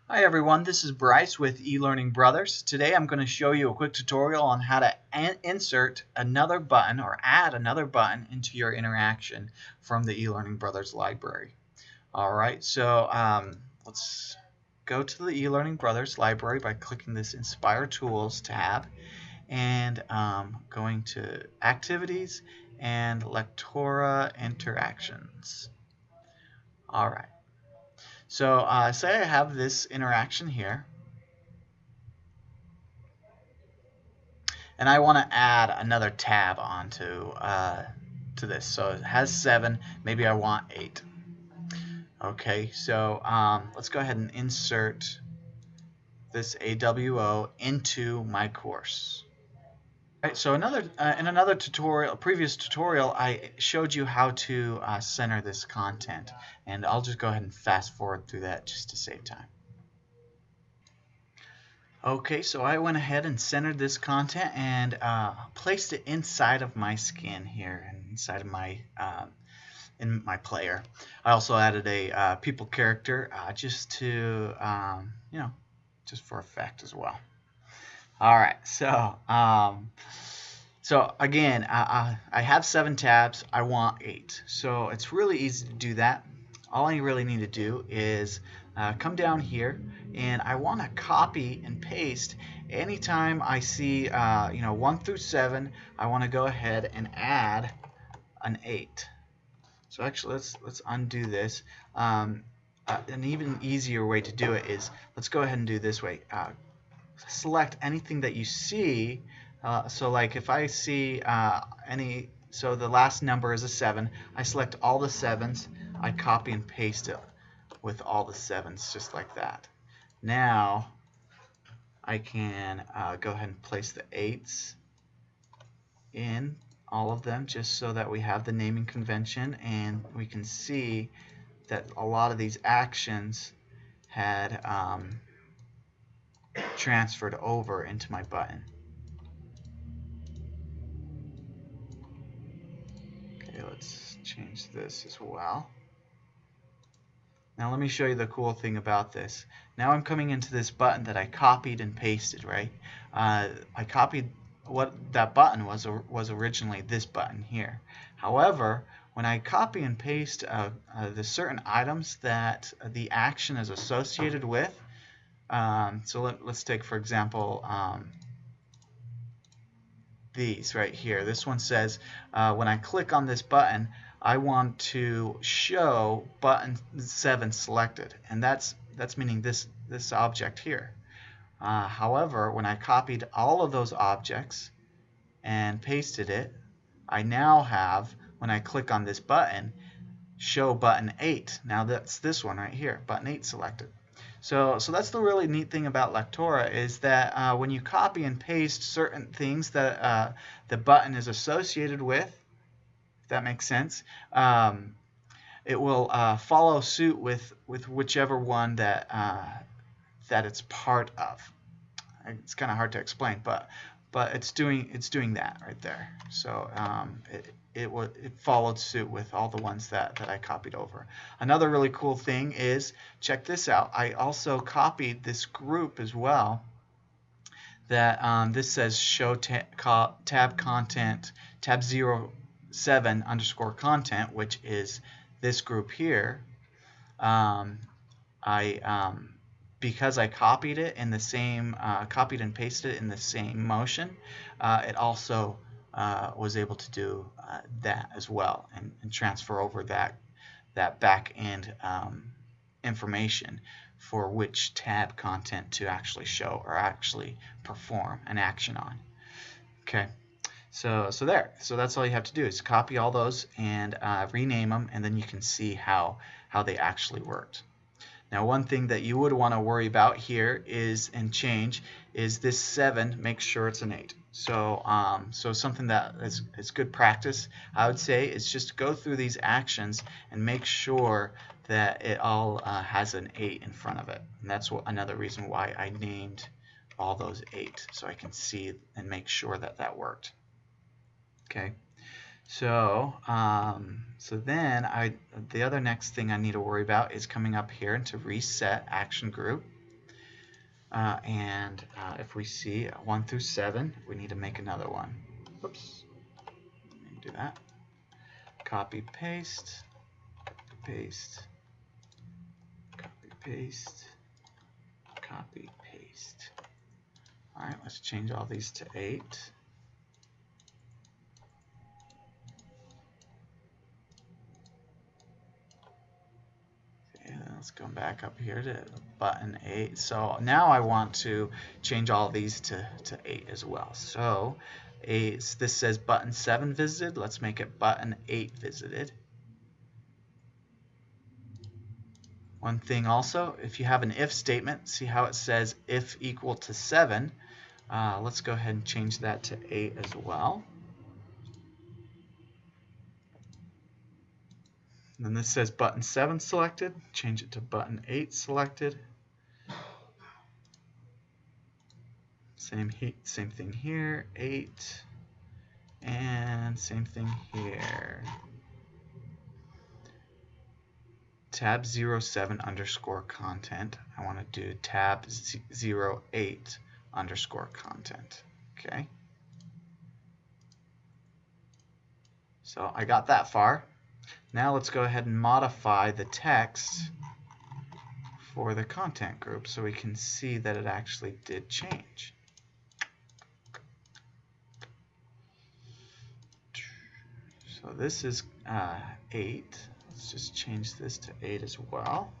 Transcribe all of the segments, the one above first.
Hi everyone, this is Bryce with eLearning Brothers. Today I'm going to show you a quick tutorial on how to insert another button or add another button into your interaction from the eLearning Brothers library. Alright, so let's go to the eLearning Brothers library by clicking this Inspire Tools tab and going to Activities and Lectora Interactions. Alright, so say I have this interaction here, and I want to add another tab onto to this. So it has 7. Maybe I want 8. Okay, so let's go ahead and insert this AWO into my course. Right, so in another tutorial, a previous tutorial, I showed you how to center this content, and I'll just go ahead and fast forward through that just to save time. Okay, so I went ahead and centered this content and placed it inside of my skin here, and inside of my in my player. I also added a people character just to just for effect as well. All right, so again, I have 7 tabs. I want 8, so it's really easy to do that. All I really need to do is come down here, and I want to copy and paste. Anytime I see 1 through 7, I want to go ahead and add an 8. So actually, let's undo this. An even easier way to do it is, let's go ahead and do this way. Select anything that you see. So like if I see so the last number is a 7, I select all the 7s, I copy and paste it with all the 7s just like that. Now I can go ahead and place the 8s in all of them just so that we have the naming convention, and we can see that a lot of these actions had transferred over into my button. Okay, let's change this as well. Now let me show you the cool thing about this. Now I'm coming into this button that I copied and pasted, right? I copied what that button was originally this button here. However, when I copy and paste the certain items that the action is associated with, so let's take, for example, these right here. This one says when I click on this button, I want to show button 7 selected, and that's meaning this object here. However, when I copied all of those objects and pasted it, I now have, when I click on this button, show button 8. Now that's this one right here, button 8 selected. So that's the really neat thing about Lectora, is that when you copy and paste certain things that the button is associated with, if that makes sense, it will follow suit with whichever one that that it's part of. It's kind of hard to explain, but it's doing that right there. So it followed suit with all the ones that I copied over. Another really cool thing is, check this out. I also copied this group as well. That this says show tab content tab 07 underscore content, which is this group here. Because I copied it in the same copied and pasted it in the same motion, it also was able to do that as well, and transfer over that back end information for which tab content to actually show or actually perform an action on. Okay, so that's all you have to do, is copy all those and rename them, and then you can see how they actually worked. Now, one thing that you would want to worry about here is, and change, is this 7, make sure it's an 8. So something that is good practice, I would say, is just go through these actions and make sure that it all has an 8 in front of it. And that's another reason why I named all those 8, so I can see and make sure that that worked. Okay. So then the other next thing I need to worry about is coming up here to reset action group. If we see 1 through 7, we need to make another one. Whoops. Let me do that. Copy, paste, paste, copy, paste, copy, paste. All right, let's change all these to 8. Let's go back up here to button 8. So now I want to change all these to 8 as well. So this says button 7 visited. Let's make it button 8 visited. One thing also, if you have an if statement, see how it says if equal to 7. Let's go ahead and change that to 8 as well. And then this says button 7 selected. Change it to button 8 selected. Same thing here, 8. And same thing here. Tab 07 underscore content. I want to do tab 08 underscore content. Okay. So I got that far. Now let's go ahead and modify the text for the content group so we can see that it actually did change. So this is 8. Let's just change this to 8 as well.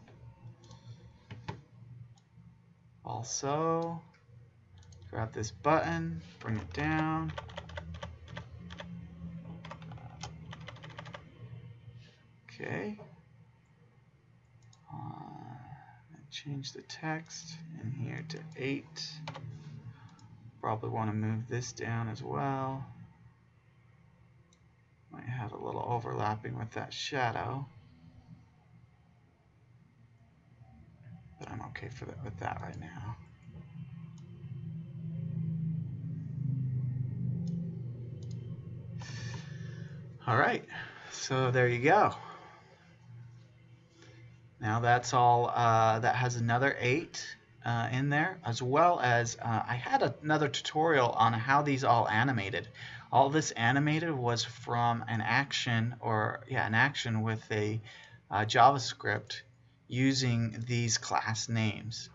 Also, grab this button, bring it down. Okay. Change the text in here to 8. Probably want to move this down as well. Might have a little overlapping with that shadow. But I'm okay with that right now. All right, so there you go. Now that's all. That has another 8 in there, as well as I had another tutorial on how these all animated. All this animated was from an action, an action with a JavaScript using these class names.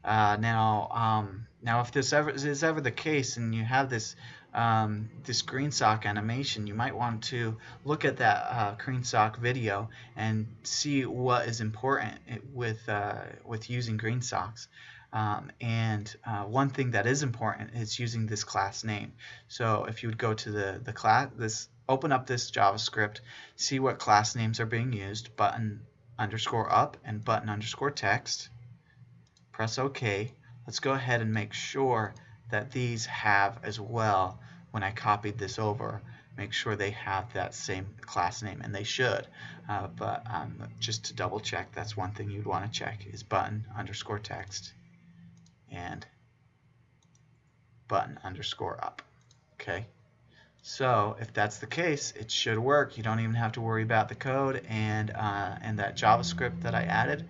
Now if this is ever the case, and you have this this green sock animation, you might want to look at that green sock video and see what is important with using green socks. One thing that is important is using this class name. So if you would go to the class, open up this JavaScript, see what class names are being used, button underscore up and button underscore text. Press OK. Let's go ahead and make sure that these have as well, when I copied this over, make sure they have that same class name, and they should. But just to double check, that's one thing you'd want to check is button underscore text and button underscore up. Okay. So if that's the case, it should work. You don't even have to worry about the code and that JavaScript that I added.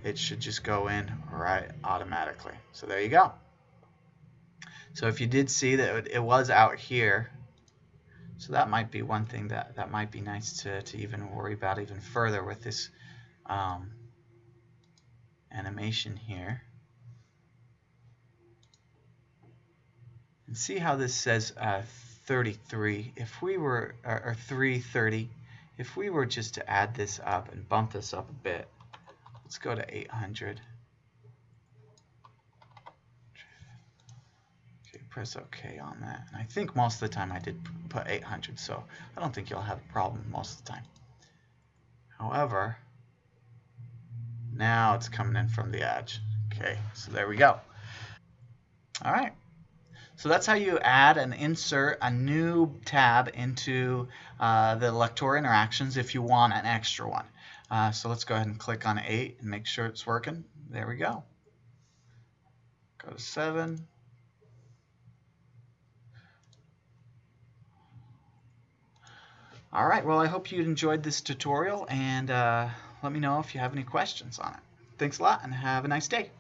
It should just go in right automatically. So there you go. So if you did see that it was out here, so that might be one thing that might be nice to even worry about even further with this animation here. And see how this says 33. If we were, or 330, if we were just to add this up and bump this up a bit, let's go to 800. Okay, press OK on that. And I think most of the time I did put 800, so I don't think you'll have a problem most of the time. However, now it's coming in from the edge. Okay, so there we go. All right. So that's how you add and insert a new tab into the Lectora interactions if you want an extra one. So let's go ahead and click on 8 and make sure it's working. There we go. Go to 7. All right, well, I hope you enjoyed this tutorial, and let me know if you have any questions on it. Thanks a lot, and have a nice day.